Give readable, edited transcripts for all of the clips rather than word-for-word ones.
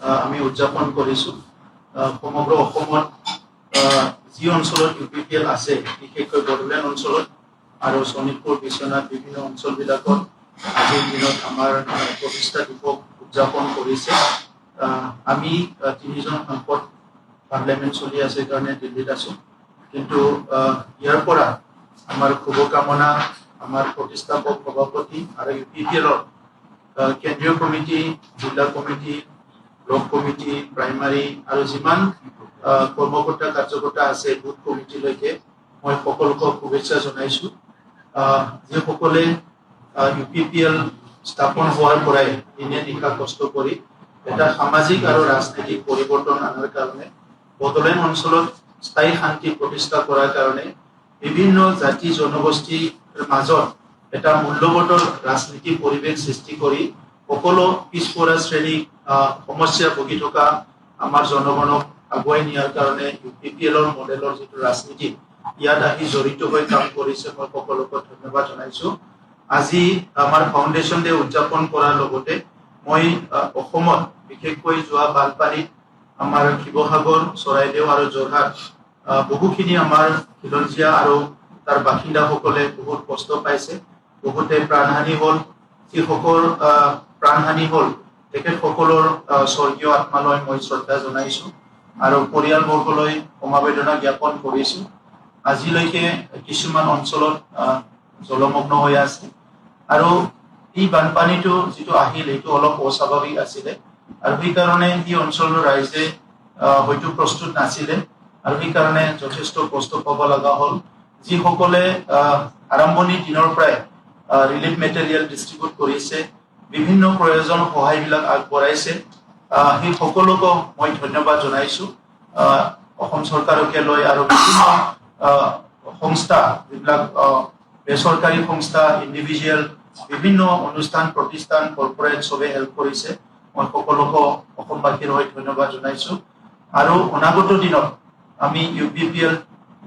আমি উদযাপন কৰিছোঁ। সমগ্ৰ অসমত যি অঞ্চলত UPPL আছে, বিশেষকৈ বড়োলেণ্ড অঞ্চলত আৰু শোণিতপুৰ, বিশ্বনাথ বিভিন্ন অঞ্চলবিলাকত আজিৰ দিনত আমাৰ প্ৰতিষ্ঠা দিৱস উদযাপন কৰিছে। আমি তিনিজন সাংসদ পাৰ্লিয়ামেণ্ট চলি আছে কাৰণে দিল্লীত আছোঁ, কিন্তু ইয়াৰ পৰা আমাৰ শুভকামনা আমাৰ প্ৰতিষ্ঠাপক সভাপতি আৰু UPPLৰ কেন্দ্ৰীয় কমিটি, জিলা কমিটি, ব্লক কমিটি, প্ৰাইমাৰী আৰু যিমান কৰ্মকৰ্তা কাৰ্যকৰ্তা আছে বুথ কমিটিলৈকে মই সকলোকে শুভেচ্ছা জনাইছোঁ। যিসকলে UPPL স্থাপন হোৱাৰ পৰাই দিনে নিশা কষ্ট কৰি এটা সামাজিক আৰু ৰাজনৈতিক পৰিৱৰ্তন অনাৰ কাৰণে বড়োলেণ্ড অঞ্চলত স্থায়ী শান্তি প্ৰতিষ্ঠা কৰাৰ কাৰণে বিভিন্ন জাতি জনগোষ্ঠীৰ মাজত এটা মূল্যবোধৰ ৰাজনীতি পৰিৱেশ সৃষ্টি কৰি সকলো পিছপৰা শ্ৰেণীক সমস্যা ভুগি থকা আমাৰ জনগণক আগুৱাই নিয়াৰ কাৰণে UPPLৰ মডেলৰ যিটো ৰাজনীতি ইয়াত আহি জড়িত হৈ কাম কৰিছে। মই সকলোকে ধন্যবাদ জনাইছোঁ। আজি আমাৰ ফাউণ্ডেশ্যন ডে উদযাপন কৰাৰ লগতে মই অসমত বিশেষকৈ যোৱা বানপানীত আমাৰ শিৱসাগৰ, চৰাইদেউ আৰু যোৰহাট বহুখিনি আমাৰ খিলঞ্জীয়া আৰু তাৰ বাসিন্দাসকলে বহুত কষ্ট পাইছে, বহুতে প্ৰাণহানি হ'ল। যিসকল প্ৰাণহানি হ'ল তেখেতসকলৰ স্বৰ্গীয় আত্মালৈ মই শ্ৰদ্ধা জনাইছোঁ আৰু পৰিয়ালবৰ্গলৈ সমবেদনা জ্ঞাপন কৰিছোঁ। আজিলৈকে কিছুমান অঞ্চলত জলমগ্ন হৈ আছে আৰু এই বানপানীটো যিটো আহিল এইটো অলপ অস্বাভাৱিক আছিলে আৰু সেইকাৰণে এই অঞ্চলৰ ৰাইজে হয়তো প্ৰস্তুত নাছিলে আৰু সেইকাৰণে যথেষ্ট কষ্ট পাব লগা হ'ল। যিসকলে আৰম্ভণিৰ দিনৰ পৰাই ৰিলিফ মেটেৰিয়েল ডিষ্ট্ৰিবিউট কৰিছে, বিভিন্ন প্ৰয়োজন সহায়বিলাক আগবঢ়াইছে, সেই সকলোকে মই ধন্যবাদ জনাইছোঁ। অসম চৰকাৰকে লৈ আৰু বিভিন্ন সংস্থা যিবিলাক বেচৰকাৰী সংস্থা, ইণ্ডিভিজুৱেল বিভিন্ন অনুষ্ঠান প্ৰতিষ্ঠান কৰ্পৰেট চবে হেল্প কৰিছে। মই সকলোকে অসমবাসীৰ হৈ ধন্যবাদ জনাইছোঁ আৰু অনাগত দিনত আমি UPPL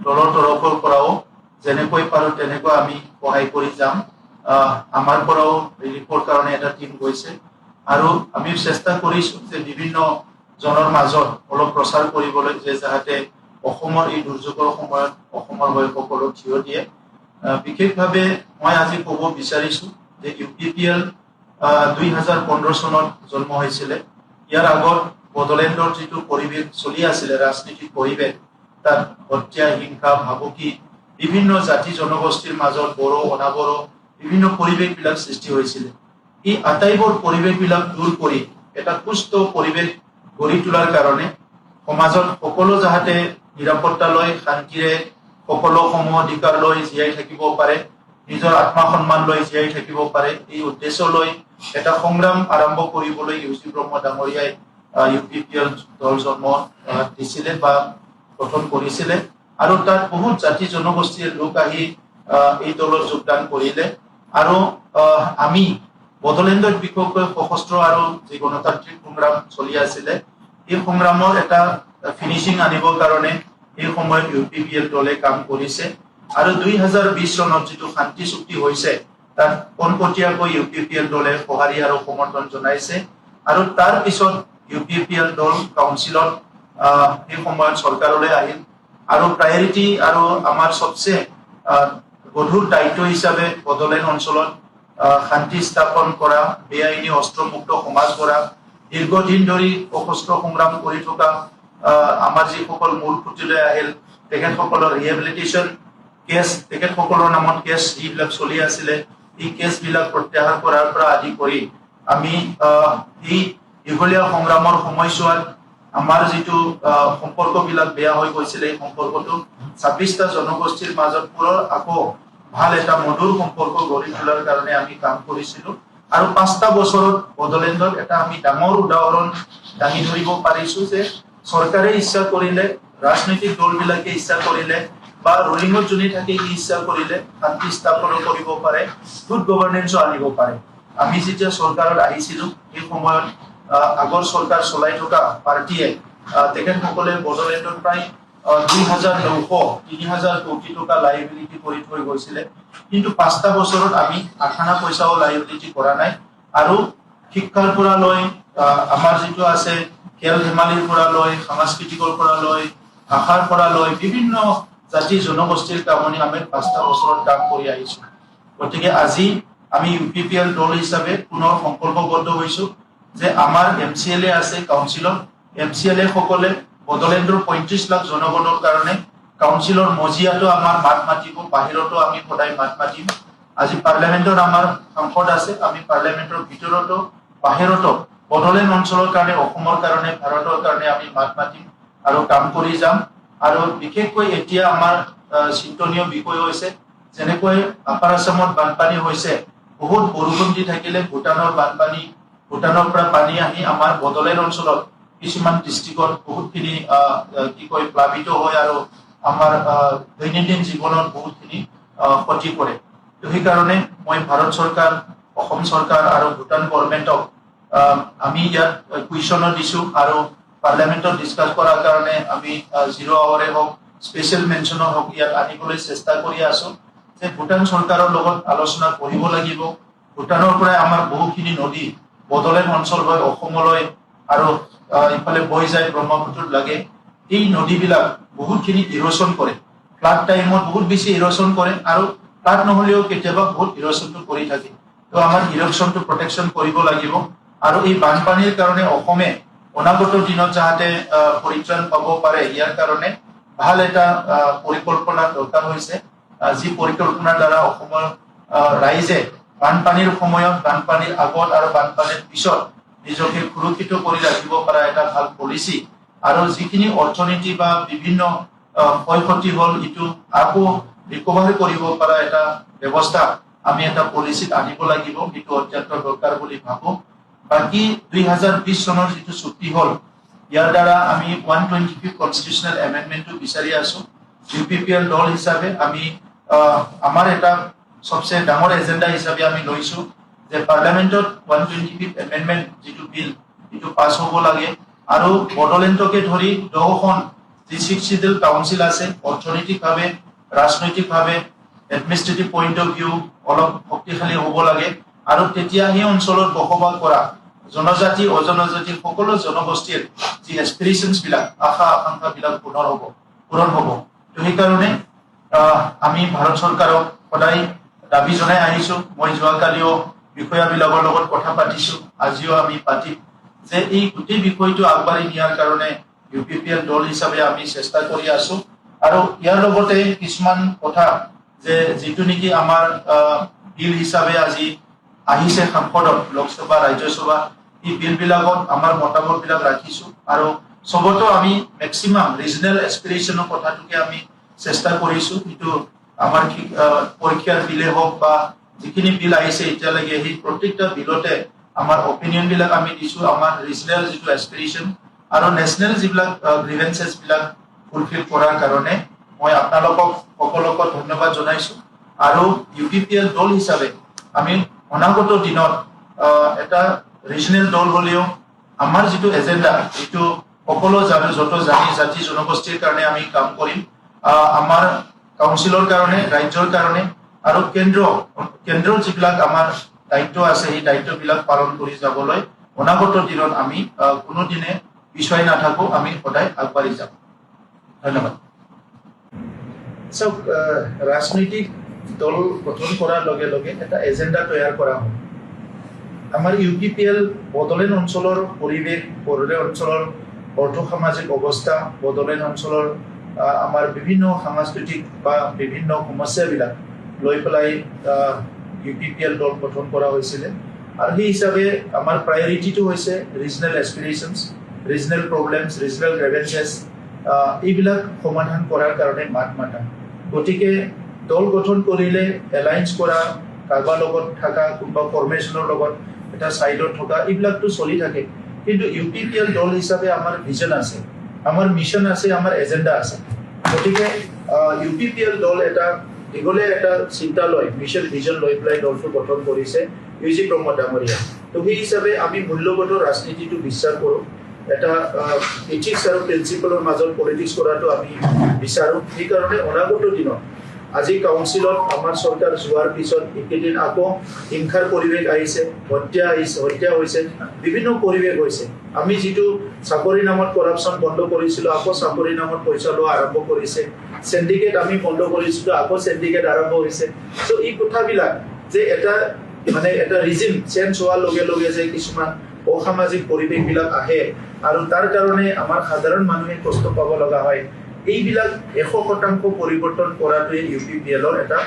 দলৰ তৰফৰ পৰাও যেনেকৈ পাৰোঁ তেনেকৈ আমি সহায় কৰি যাম। আমাৰ পৰাও ৰিলিফৰ কাৰণে এটা টিম গৈছে আৰু আমি চেষ্টা কৰিছোঁ যে বিভিন্ন জনৰ মাজত অলপ প্ৰচাৰ কৰিবলৈ যে যাতে অসমৰ এই দুৰ্যোগৰ সময়ত অসমৰ হৈ সকলো থিয় দিয়ে। বিশেষভাৱে মই আজি ক'ব বিচাৰিছোঁ যে UPPL 2015 চনত জন্ম হৈছিলে। ইয়াৰ আগত বড়োলেণ্ডৰ যিটো পৰিৱেশ চলি আছিলে, ৰাজনীতিক পৰিৱেশ, তাত হত্যা, হিংসা, ভাবুকি, বিভিন্ন জাতি জনগোষ্ঠীৰ মাজত বড়ো, অনাবড়ো বিভিন্ন পৰিৱেশবিলাক সৃষ্টি হৈছিলে। এই আটাইবোৰ পৰিৱেশবিলাক দূৰ কৰি এটা সুস্থ পৰিৱেশ গঢ়ি তোলাৰ কাৰণে সমাজত সকলো যাতে নিৰাপত্তা লৈ শান্তিৰে সকলো সম অধিকাৰ লৈ জীয়াই থাকিব পাৰে, নিজৰ আত্মসন্মান লৈ জীয়াই থাকিব পাৰে, এই উদ্দেশ্য লৈ এটা সংগ্ৰাম আৰম্ভ কৰিবলৈ UG ব্ৰহ্ম ডাঙৰীয়াই UPPL দল জন্ম দিছিলে বা গঠন কৰিছিলে আৰু তাত বহুত জাতি জনগোষ্ঠীৰ লোক আহি এই দলত যোগদান কৰিলে আৰু আমি বড়োলেণ্ডত বিশেষকৈ সশস্ত্ৰ আৰু যি গণতান্ত্ৰিক সংগ্ৰাম চলি আছিলে এই সংগ্ৰামৰ এটা ফিনিচিং আনিবৰ কাৰণে এই সময়ত UPPL দলে কাম কৰিছে আৰু 2020 চনত যিটো শান্তি চুক্তি হৈছে তাত পোনপটীয়াকৈ UPPL দলে সঁহাৰি আৰু সমৰ্থন জনাইছে আৰু তাৰ পিছত UPPL দল কাউন্সিলত এই সময়ত চৰকাৰলৈ আহিল আৰু প্ৰায়ৰিটি আৰু আমাৰ সবচে গধুৰ দায়িত্ব হিচাপে বড়োলেণ্ড অঞ্চলত শান্তি স্থাপন কৰা, বেআইনী অস্ত্ৰমুক্ত সমাজ কৰা, দীৰ্ঘদিন ধৰি সশস্ত্ৰ সংগ্ৰাম কৰি থকা আমাৰ যিসকল মূল খুঁটিলৈ আহিল তেখেতসকলৰ ৰিহেবিলিটেশ্যন কেছ, তেখেতসকলৰ নামত কেছ যিবিলাক চলি আছিলে এই কেছবিলাক প্ৰত্যাহাৰ কৰাৰ পৰা আদি কৰি আমি এই দীঘলীয়া সংগ্ৰামৰ সময়ছোৱাত আমাৰ যিটো সম্পৰ্কবিলাক বেয়া হৈ গৈছিলে এই সম্পৰ্কটো 26টা জনগোষ্ঠীৰ মাজত পুনৰ আকৌ ভাল এটা মধুৰ সম্পৰ্ক গঢ়ি তোলাৰ কাৰণে আমি কাম কৰিছিলোঁ আৰু 5টা বছৰত বড়োলেণ্ডত এটা আমি ডাঙৰ উদাহৰণ দাঙি ধৰিব পাৰিছোঁ যে চৰকাৰে ইচ্ছা কৰিলে, ৰাজনৈতিক দলবিলাকে ইচ্ছা কৰিলে বা ৰুলিঙত যোনে থাকে ইচ্ছা কৰিলে শান্তি স্থাপন কৰিব পাৰে, গুড গভৰ্নেন্সো আনিব পাৰে। আমি যেতিয়া চৰকাৰত আহিছিলোঁ সেই সময়ত আগৰ চৰকাৰ চলাই থকা পাৰ্টীয়ে তেখেতসকলে বড়োলেণ্ডত প্ৰায় 2,900-3,000 কোটি টকা লাইবিলিটি কৰি থৈ গৈছিলে, কিন্তু 5টা বছৰত আমি আখানা পইচাও লাইবিলিটি কৰা নাই আৰু শিক্ষাৰ পৰা লৈ আমাৰ যিটো আছে খেল ধেমালিৰ পৰা লৈ সাংস্কৃতিকৰ পৰা লৈ ভাষাৰ পৰা লৈ বিভিন্ন জাতি জনগোষ্ঠীৰ কামনি আমি 5টা বছৰত কাম কৰি আহিছো গতিকে আজি আমি ইউপিপিএল দল হিচাপে পুনৰ সংকল্পবদ্ধ হৈছো যে আমাৰ এমচিএলএ আছে কাউন্সিলৰ এমচিএলএ সকলে বড়োলেণ্ডৰ 35 লাখ জনগণৰ কাৰণে কাউন্সিলৰ মজিয়াটো আমাৰ মাত মাতিব বাহিৰতো আমি সদায় মাত মাতিম আজি পাৰ্লামেন্টৰ আমাৰ সংসদ আছে আমি পাৰ্লামেন্টৰ ভিতৰতো বাহিৰতো বড়োলেণ্ড অঞ্চলৰ কাৰণে অসমৰ কাৰণে ভাৰতৰ কাৰণে আমি মাত মাতিম আৰু কাম কৰি যাম আৰু বিশেষকৈ এতিয়া আমাৰ চিন্তনীয় বিষয় হৈছে যেনেকৈ আপাৰ আসামত বানপানী হৈছে বহুত বৰষুণ দি থাকিলে ভূটানৰ বানপানী ভূটানৰ পৰা পানী আহি আমাৰ বড়োলেণ্ড অঞ্চলত কিছুমান ডিস্ট্ৰিক্টত বহুতখিনি কি কয় প্লাবিত হয় আৰু আমাৰ দৈনন্দিন জীৱনত বহুতখিনি ক্ষতি কৰে তো সেইকাৰণে মই ভাৰত চৰকাৰ অসম চৰকাৰ আৰু ভূটান গভৰ্ণমেণ্টক আমি ইয়াত কুৱেশ্যনো দিছো আৰু পাৰ্লামেন্টত ডিসকাস কৰাৰ কাৰণে আমি 0 আৱাৰে হওক স্পেচিয়েল মেনশনৰ হওক ইয়াত আনিবলৈ চেষ্টা কৰি আছো যে ভূটান চৰকাৰৰ লগত আলোচনা কৰিব লাগিব ভূটানৰ পৰা আমাৰ বহুখিনি নদী বড়োলেণ্ড অঞ্চল হৈ অসমলৈ আৰু ইফালে বৈ যায় ব্ৰহ্মপুত্ৰত লাগে এই নদীবিলাক বহুতখিনি ইৰোশন কৰে ফ্লাড টাইমত বহুত বেছি ইৰোশন কৰে আৰু ফ্লাড নহলেও কেতিয়াবা বহুত ইৰোশনটো কৰি থাকে তো আমাৰ ইৰোশনটো প্ৰটেকশ্যন কৰিব লাগিব আৰু এই বানপানীৰ কাৰণে অসমে অনাগত দিনত যাতে পৰিত্ৰাণ পাব পাৰে ইয়াৰ কাৰণে ভাল এটা পৰিকল্পনা দৰকাৰ হৈছে যি পৰিকল্পনাৰ দ্বাৰা অসমৰ ৰাইজে বানপানীৰ সময়ত বানপানীৰ আগত আৰু বানপানীৰ পিছত নিজকে সুৰক্ষিত কৰি ৰাখিব পৰা এটা ভাল পলিচি আৰু যিখিনি অৰ্থনীতি বা বিভিন্ন ক্ষয়ক্ষতি হল ইটো আকৌ ৰিকভাৰ কৰিব পৰা এটা ব্যৱস্থা আমি এটা পলিচিত আনিব লাগিব এইটো অত্যন্ত দৰকাৰ বুলি ভাবো বাকি 2020 চনৰ যিটো চুক্তি হল ইয়াৰ দ্বাৰা আমি 125 কনস্টিটিউশনাল এমেন্ডমেন্টটো বিচাৰি আছো ইউপিপিএল দল হিচাপে আমি আমাৰ এটা সবচে ডাঙৰ এজেন্ডা হিচাপে আমি লৈছো যে পাৰ্লামেন্টত 125 এমেন্ডমেন্ট যিটো বিল ইটো পাস হ'ব লাগে আৰু বড়োলেণ্ডকে ধৰি 10খন যি শিডিউল কাউন্সিল আছে অৰ্থনৈতিকভাৱে ৰাজনৈতিকভাৱে এডমিনিষ্ট্ৰেটিভ পইণ্ট অফ ভিউ অলপ শক্তিশালী হ'ব লাগে আৰু তেতিয়া এই অঞ্চলত বসবাস কৰা জনজাতি অজনজাতি সকলো জনগোষ্ঠীৰ যি এসপিৰেশনস বিলাক আশা আকাংক্ষা বিলাক পূৰণ হ'ব তো সেই কাৰণে আমি ভাৰত চৰকাৰক সদায় দাবী জনাই আহিছো মই যোৱাকালিও বিষয়াবিলাকৰ লগত কথা পাতিছো আজিও আমি পাতিম যে এই গোটেই বিষয়টো আগবাঢ়ি নিয়াৰ কাৰণে ইউপিপিএল দল হিচাপে আমি চেষ্টা কৰি আছো আৰু ইয়াৰ লগতে কিছুমান কথা যে যিটো নেকি আমাৰ বিল হিচাপে আজি আহিছে সংসদত লোকসভা ৰাজ্যসভা এই বিলবিলাকত আমাৰ মতামতবিলাক ৰাখিছো আৰু সবতো আমি ম্যাক্সিমাম ৰিজনাল এসপিৰেশনৰ কথাটোকে আমি চেষ্টা কৰিছো কিন্তু আমাৰ পৰীক্ষাৰ বিলে হওক বা যিখিনি বিল আহিছে এতিয়ালৈকে সেই প্ৰত্যেকটা বিলতে আমাৰ অপিনিয়ন বিলাক আমি দিছো আমাৰ ৰিজনাল যিটো এসপিৰেশন আৰু নেশনেল যিবিলাক গ্ৰিভেন্সেস বিলাক ফুলফিল কৰাৰ কাৰণে মই আপোনালোকক সকলোকে ধন্যবাদ জনাইছো আৰু ইউপিপিএল দল হিচাপে আমি অনাগত দিনত এটা ৰিজনাল দল হলেও আমাৰ যিটো এজেন্ডা এইটো সকলো যত জাতি জনগোষ্ঠীৰ কাৰণে আমি কাম কৰিম আমাৰ কাউন্সিলৰ কাৰণে ৰাজ্যৰ কাৰণে আৰু কেন্দ্ৰৰ যিবিলাক আমাৰ দায়িত্ব আছে এই দায়িত্ববিলাক পালন কৰি যাবলৈ অনাগত দিনত আমি কোনোদিনে পিছুৱাই নাথাকো আমি সদায় আগবাঢ়ি যাম ধন্যবাদ ৰাজনৈতিক দল গঠন কৰাৰ লগে লগে এটা এজেন্ডা তৈয়াৰ কৰা হয় আমাৰ ইউপিপিএল বড়োলেণ্ড অঞ্চলৰ পৰিৱেশ বড়োলেণ্ড অঞ্চলৰ অৰ্থ সামাজিক অৱস্থা বড়োলেণ্ড অঞ্চলৰ আমাৰ বিভিন্ন সাংস্কৃতিক বা বিভিন্ন সমস্যাবিলাক লৈ পেলাই ইউপিপিএল দল গঠন কৰা হৈছিলে আৰু সেই হিচাপে আমাৰ প্ৰায়ৰিটিটো হৈছে ৰিজনাল এসপিৰেশনস ৰিজনাল প্ৰবলেমছ ৰিজনাল গ্ৰেভেন্সেছ এইবিলাক সমাধান কৰাৰ কাৰণে মাত মাতা গতিকে দল গঠন কৰিলে এলায়েন্স কৰা কাৰোবাৰ লগত থকা কোনোবা ফৰ্মেশ্যনৰ লগত এটা সাইডত থকা এইবিলাকতো চলি থাকে কিন্তু ইউপিপিএল দল হিচাপে আমাৰ ভিজন আছে আমাৰ মিশন আছে আমাৰ এজেন্ডা আছে গতিকে ইউপিপিএল দল এটা দীঘলীয়া এটা চিন্তা লৈ মিশন ভিজন লৈ পেলাই দলটো গঠন কৰিছে ইউজি প্ৰমোদ ডাঙৰীয়া তো সেই হিচাপে আমি মূল্যবোধ ৰাজনীতিটো বিশ্বাস কৰোঁ এটা এথিক্স আৰু প্ৰিন্সিপলৰ মাজত পলিটিক্স কৰাটো আমি বিচাৰোঁ সেইকাৰণে অনাগত দিনত আজি কাউন্সিলত আমাৰ চৰকাৰ যোৱাৰ পিছত এইকেইদিন আকৌ হিংসাৰ পৰিৱেশ আহিছে, হত্যা হৈছে, বিভিন্ন পৰিৱেশ হৈছে। আমি যিটো চাকৰি নামত কৰাপশ্যন বন্ধ কৰিছিলোঁ, আকৌ চাকৰি নামত পইচা লোৱা আৰম্ভ কৰিছে। চেণ্ডিকেট আমি বন্ধ কৰিছিলোঁ, আকৌ চেণ্ডিকেট আৰম্ভ হৈছে। চ' এই কথাবিলাক যে এটা ৰিজিম চেঞ্জ হোৱাৰ লগে লগে যে কিছুমান অসামাজিক পৰিৱেশবিলাক আহে আৰু তাৰ কাৰণে আমাৰ সাধাৰণ মানুহে কষ্ট পাব লগা হয়, এইবিলাক 100% পৰিৱৰ্তন কৰাটোৱে UPPL-ৰ এটা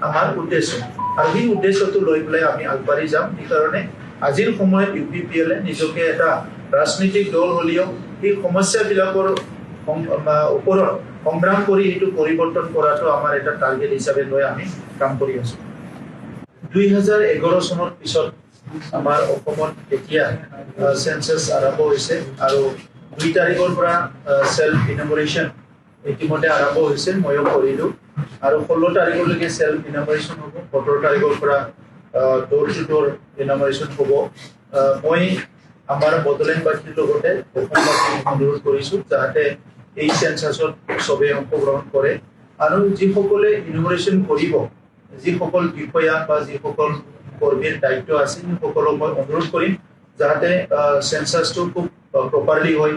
আমাৰ উদ্দেশ্য। আৰু সেই উদ্দেশ্যটো লৈ পেলাই আমি আগবাঢ়ি যাম। সেইকাৰণে আজিৰ সময়ত UPPL-এ নিজকে এটা ৰাজনৈতিক দল হ'লেও সেই সমস্যাবিলাকৰ ওপৰত সংগ্ৰাম কৰি এইটো পৰিৱৰ্তন কৰাটো আমাৰ এটা টাৰ্গেট হিচাপে লৈ আমি কাম কৰি আছোঁ। 2011 চনৰ পিছত আমাৰ অসমত এতিয়া চেন্সাছ আৰম্ভ হৈছে আৰু 2 তাৰিখৰ পৰা সেল্ফ ইনমোৰেশ্যন ইতিমধ্যে আৰম্ভ হৈছে, ময়ো কৰিলোঁ। আৰু 16 তাৰিখলৈকে সেল্ফ ইনমোৰেশ্যন হ'ব, 17 তাৰিখৰ পৰা ডোৰ টু ডোৰ ইনমোৰেশ্যন হ'ব। মই আমাৰ বড়োলেণ্ডবাসীৰ লগতে অসমবাসীক অনুৰোধ কৰিছোঁ যাতে এই চেন্সাছত চবেই অংশগ্ৰহণ কৰে আৰু যিসকলে ইনমোৰেশ্যন কৰিব, যিসকল বিষয়া বা যিসকল কৰ্মীৰ দায়িত্ব আছে, সকলক মই অনুৰোধ কৰিম যাতে চেন্সাছটো খুব প্ৰপাৰলি হয়,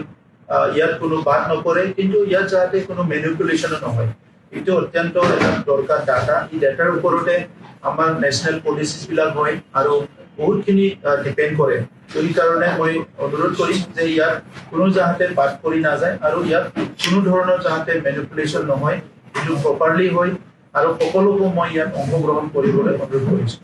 ইয়াত কোনো বাদ নপৰে, কিন্তু ইয়াত যাতে কোনো মেনিপুলেশ্যনো নহয়। এইটো অত্যন্ত এটা দৰকাৰ ডাটা। এই ডাটাৰ ওপৰতে আমাৰ নেশ্যনেল পলিচিছবিলাক হয় আৰু বহুতখিনি ডিপেণ্ড কৰে। সেইকাৰণে মই অনুৰোধ কৰিম যে ইয়াত কোনো যাতে বাদ পৰি নাযায় আৰু ইয়াত কোনো ধৰণৰ যাতে মেনিপুলেশ্যন নহয়, এইটো প্ৰপাৰলি হয় আৰু সকলোকো মই ইয়াত অংশগ্ৰহণ কৰিবলৈ অনুৰোধ কৰিছোঁ।